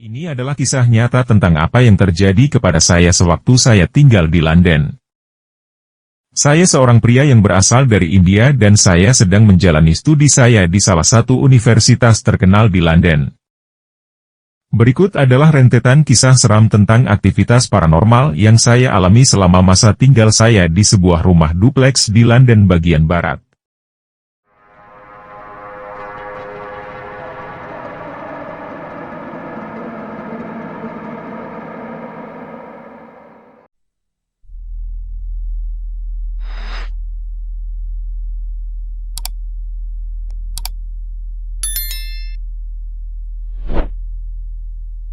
Ini adalah kisah nyata tentang apa yang terjadi kepada saya sewaktu saya tinggal di London. Saya seorang pria yang berasal dari India dan saya sedang menjalani studi saya di salah satu universitas terkenal di London. Berikut adalah rentetan kisah seram tentang aktivitas paranormal yang saya alami selama masa tinggal saya di sebuah rumah dupleks di London bagian barat.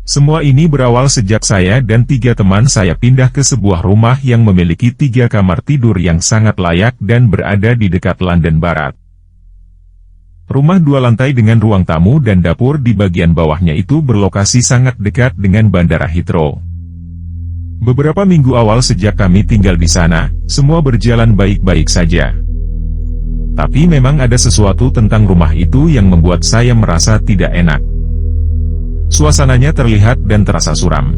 Semua ini berawal sejak saya dan 3 teman saya pindah ke sebuah rumah yang memiliki 3 kamar tidur yang sangat layak dan berada di dekat London Barat. Rumah 2 lantai dengan ruang tamu dan dapur di bagian bawahnya itu berlokasi sangat dekat dengan Bandara Heathrow. Beberapa minggu awal sejak kami tinggal di sana, semua berjalan baik-baik saja. Tapi memang ada sesuatu tentang rumah itu yang membuat saya merasa tidak enak. Suasananya terlihat dan terasa suram.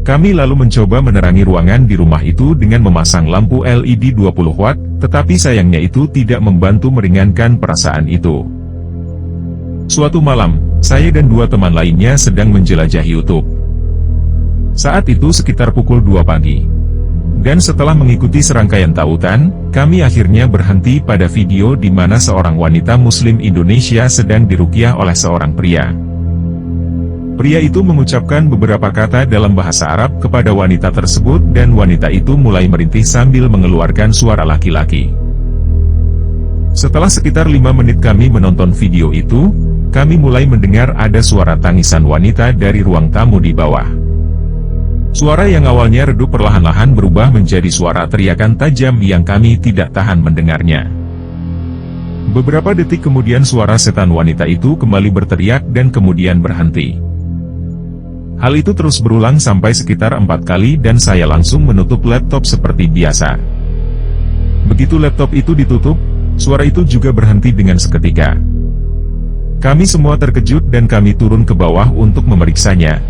Kami lalu mencoba menerangi ruangan di rumah itu dengan memasang lampu LED 20 watt, tetapi sayangnya itu tidak membantu meringankan perasaan itu. Suatu malam, saya dan 2 teman lainnya sedang menjelajahi YouTube. Saat itu sekitar pukul 2 pagi. Dan setelah mengikuti serangkaian tautan, kami akhirnya berhenti pada video di mana seorang wanita Muslim Indonesia sedang diruqyah oleh seorang pria. Pria itu mengucapkan beberapa kata dalam bahasa Arab kepada wanita tersebut dan wanita itu mulai merintih sambil mengeluarkan suara laki-laki. Setelah sekitar 5 menit kami menonton video itu, kami mulai mendengar ada suara tangisan wanita dari ruang tamu di bawah. Suara yang awalnya redup perlahan-lahan berubah menjadi suara teriakan tajam yang kami tidak tahan mendengarnya. Beberapa detik kemudian suara setan wanita itu kembali berteriak dan kemudian berhenti. Hal itu terus berulang sampai sekitar 4 kali dan saya langsung menutup laptop seperti biasa. Begitu laptop itu ditutup, suara itu juga berhenti dengan seketika. Kami semua terkejut dan kami turun ke bawah untuk memeriksanya.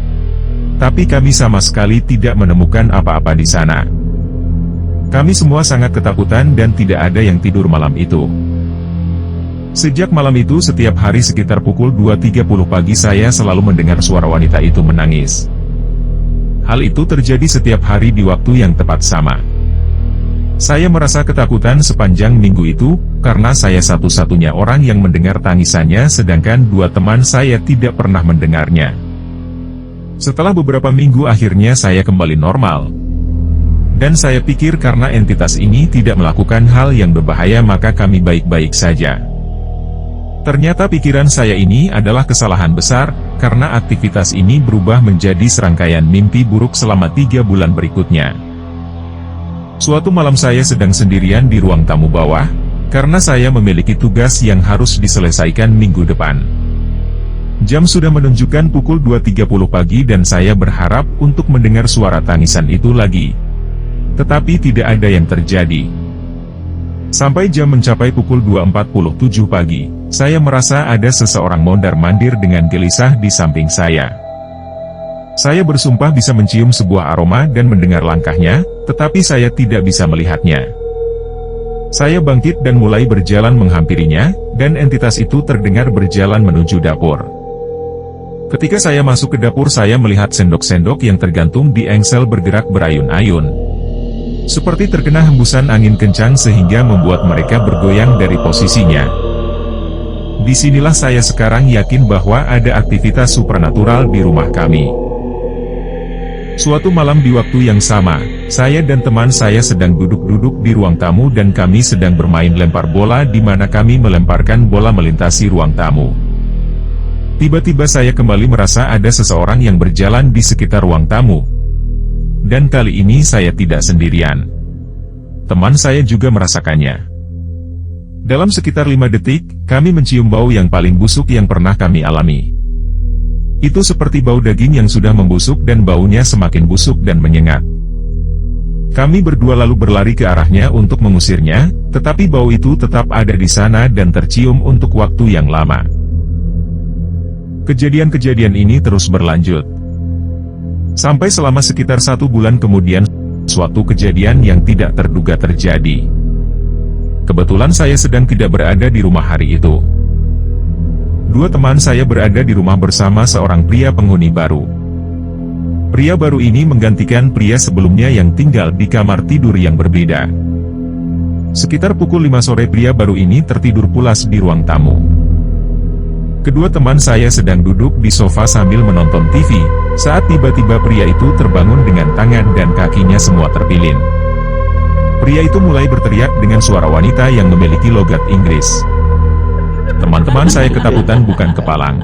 Tapi kami sama sekali tidak menemukan apa-apa di sana. Kami semua sangat ketakutan dan tidak ada yang tidur malam itu. Sejak malam itu setiap hari sekitar pukul 2.30 pagi saya selalu mendengar suara wanita itu menangis. Hal itu terjadi setiap hari di waktu yang tepat sama. Saya merasa ketakutan sepanjang minggu itu, karena saya satu-satunya orang yang mendengar tangisannya sedangkan 2 teman saya tidak pernah mendengarnya. Setelah beberapa minggu akhirnya saya kembali normal. Dan saya pikir karena entitas ini tidak melakukan hal yang berbahaya maka kami baik-baik saja. Ternyata pikiran saya ini adalah kesalahan besar, karena aktivitas ini berubah menjadi serangkaian mimpi buruk selama 3 bulan berikutnya. Suatu malam saya sedang sendirian di ruang tamu bawah, karena saya memiliki tugas yang harus diselesaikan minggu depan. Jam sudah menunjukkan pukul 2.30 pagi dan saya berharap untuk mendengar suara tangisan itu lagi. Tetapi tidak ada yang terjadi. Sampai jam mencapai pukul 2.47 pagi, saya merasa ada seseorang mondar-mandir dengan gelisah di samping saya. Saya bersumpah bisa mencium sebuah aroma dan mendengar langkahnya, tetapi saya tidak bisa melihatnya. Saya bangkit dan mulai berjalan menghampirinya, dan entitas itu terdengar berjalan menuju dapur. Ketika saya masuk ke dapur saya melihat sendok-sendok yang tergantung di engsel bergerak berayun-ayun. Seperti terkena hembusan angin kencang sehingga membuat mereka bergoyang dari posisinya. Disinilah saya sekarang yakin bahwa ada aktivitas supranatural di rumah kami. Suatu malam di waktu yang sama, saya dan teman saya sedang duduk-duduk di ruang tamu dan kami sedang bermain lempar bola di mana kami melemparkan bola melintasi ruang tamu. Tiba-tiba saya kembali merasa ada seseorang yang berjalan di sekitar ruang tamu. Dan kali ini saya tidak sendirian. Teman saya juga merasakannya. Dalam sekitar 5 detik, kami mencium bau yang paling busuk yang pernah kami alami. Itu seperti bau daging yang sudah membusuk dan baunya semakin busuk dan menyengat. Kami berdua lalu berlari ke arahnya untuk mengusirnya, tetapi bau itu tetap ada di sana dan tercium untuk waktu yang lama. Kejadian-kejadian ini terus berlanjut. Sampai selama sekitar 1 bulan kemudian, suatu kejadian yang tidak terduga terjadi. Kebetulan saya sedang tidak berada di rumah hari itu. 2 teman saya berada di rumah bersama seorang pria penghuni baru. Pria baru ini menggantikan pria sebelumnya yang tinggal di kamar tidur yang berbeda. Sekitar pukul 5 sore pria baru ini tertidur pulas di ruang tamu. Kedua teman saya sedang duduk di sofa sambil menonton TV, saat tiba-tiba pria itu terbangun dengan tangan dan kakinya semua terpilin. Pria itu mulai berteriak dengan suara wanita yang memiliki logat Inggris. Teman-teman saya ketakutan bukan kepalang.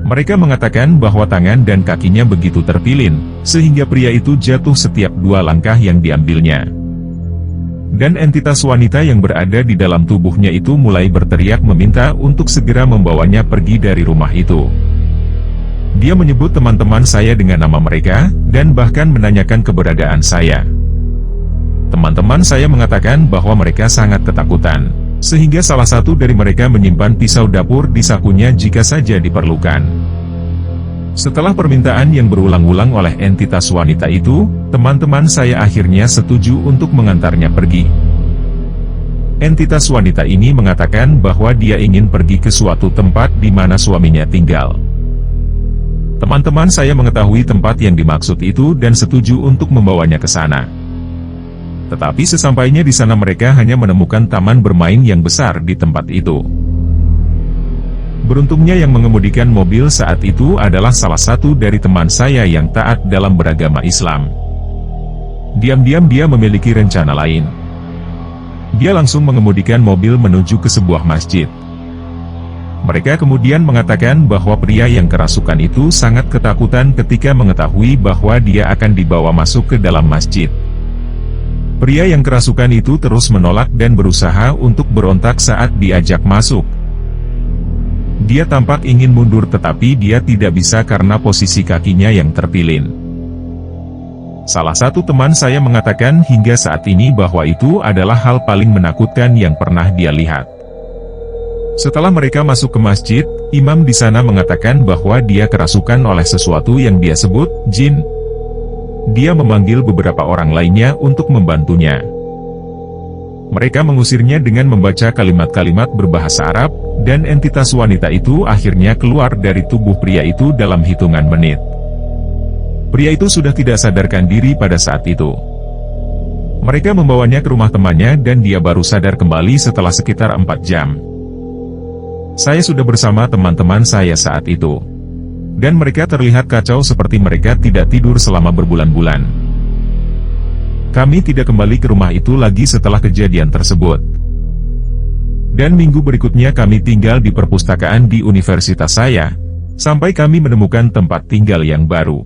Mereka mengatakan bahwa tangan dan kakinya begitu terpilin, sehingga pria itu jatuh setiap 2 langkah yang diambilnya. Dan entitas wanita yang berada di dalam tubuhnya itu mulai berteriak meminta untuk segera membawanya pergi dari rumah itu. Dia menyebut teman-teman saya dengan nama mereka, dan bahkan menanyakan keberadaan saya. Teman-teman saya mengatakan bahwa mereka sangat ketakutan, sehingga salah satu dari mereka menyimpan pisau dapur di sakunya jika saja diperlukan. Setelah permintaan yang berulang-ulang oleh entitas wanita itu, teman-teman saya akhirnya setuju untuk mengantarnya pergi. Entitas wanita ini mengatakan bahwa dia ingin pergi ke suatu tempat di mana suaminya tinggal. Teman-teman saya mengetahui tempat yang dimaksud itu dan setuju untuk membawanya ke sana. Tetapi sesampainya di sana mereka hanya menemukan taman bermain yang besar di tempat itu. Beruntungnya yang mengemudikan mobil saat itu adalah salah satu dari teman saya yang taat dalam beragama Islam. Diam-diam dia memiliki rencana lain. Dia langsung mengemudikan mobil menuju ke sebuah masjid. Mereka kemudian mengatakan bahwa pria yang kerasukan itu sangat ketakutan ketika mengetahui bahwa dia akan dibawa masuk ke dalam masjid. Pria yang kerasukan itu terus menolak dan berusaha untuk berontak saat diajak masuk. Dia tampak ingin mundur tetapi dia tidak bisa karena posisi kakinya yang terpilin. Salah satu teman saya mengatakan hingga saat ini bahwa itu adalah hal paling menakutkan yang pernah dia lihat. Setelah mereka masuk ke masjid, imam di sana mengatakan bahwa dia kerasukan oleh sesuatu yang dia sebut jin. Dia memanggil beberapa orang lainnya untuk membantunya. Mereka mengusirnya dengan membaca kalimat-kalimat berbahasa Arab, dan entitas wanita itu akhirnya keluar dari tubuh pria itu dalam hitungan menit. Pria itu sudah tidak sadarkan diri pada saat itu. Mereka membawanya ke rumah temannya dan dia baru sadar kembali setelah sekitar 4 jam. Saya sudah bersama teman-teman saya saat itu. Dan mereka terlihat kacau seperti mereka tidak tidur selama berbulan-bulan. Kami tidak kembali ke rumah itu lagi setelah kejadian tersebut. Dan minggu berikutnya kami tinggal di perpustakaan di universitas saya, sampai kami menemukan tempat tinggal yang baru.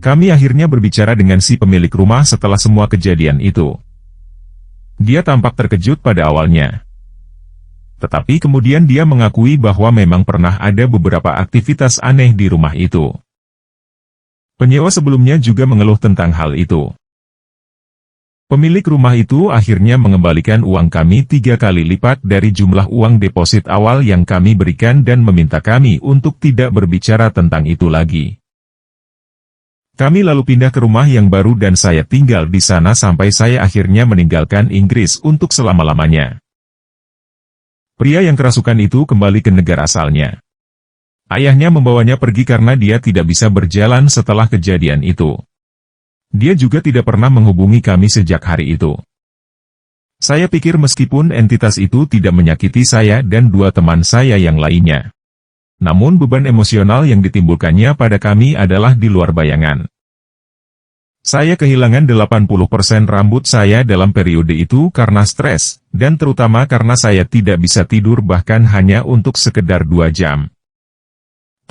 Kami akhirnya berbicara dengan si pemilik rumah setelah semua kejadian itu. Dia tampak terkejut pada awalnya. Tetapi kemudian dia mengakui bahwa memang pernah ada beberapa aktivitas aneh di rumah itu. Penyewa sebelumnya juga mengeluh tentang hal itu. Pemilik rumah itu akhirnya mengembalikan uang kami 3 kali lipat dari jumlah uang deposit awal yang kami berikan dan meminta kami untuk tidak berbicara tentang itu lagi. Kami lalu pindah ke rumah yang baru dan saya tinggal di sana sampai saya akhirnya meninggalkan Inggris untuk selama-lamanya. Pria yang kerasukan itu kembali ke negara asalnya. Ayahnya membawanya pergi karena dia tidak bisa berjalan setelah kejadian itu. Dia juga tidak pernah menghubungi kami sejak hari itu. Saya pikir meskipun entitas itu tidak menyakiti saya dan 2 teman saya yang lainnya. Namun beban emosional yang ditimbulkannya pada kami adalah di luar bayangan. Saya kehilangan 80% rambut saya dalam periode itu karena stres, dan terutama karena saya tidak bisa tidur bahkan hanya untuk sekedar 2 jam.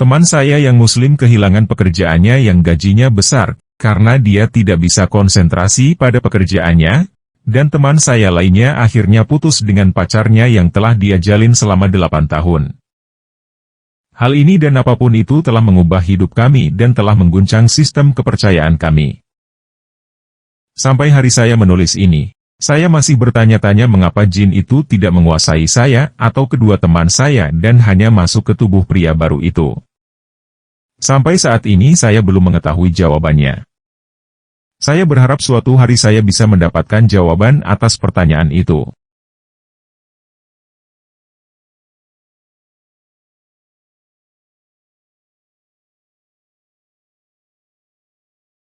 Teman saya yang muslim kehilangan pekerjaannya yang gajinya besar, karena dia tidak bisa konsentrasi pada pekerjaannya, dan teman saya lainnya akhirnya putus dengan pacarnya yang telah dia jalin selama 8 tahun. Hal ini dan apapun itu telah mengubah hidup kami dan telah mengguncang sistem kepercayaan kami. Sampai hari saya menulis ini, Saya masih bertanya-tanya mengapa jin itu tidak menguasai saya atau kedua teman saya dan hanya masuk ke tubuh pria baru itu. Sampai saat ini saya belum mengetahui jawabannya. Saya berharap suatu hari saya bisa mendapatkan jawaban atas pertanyaan itu.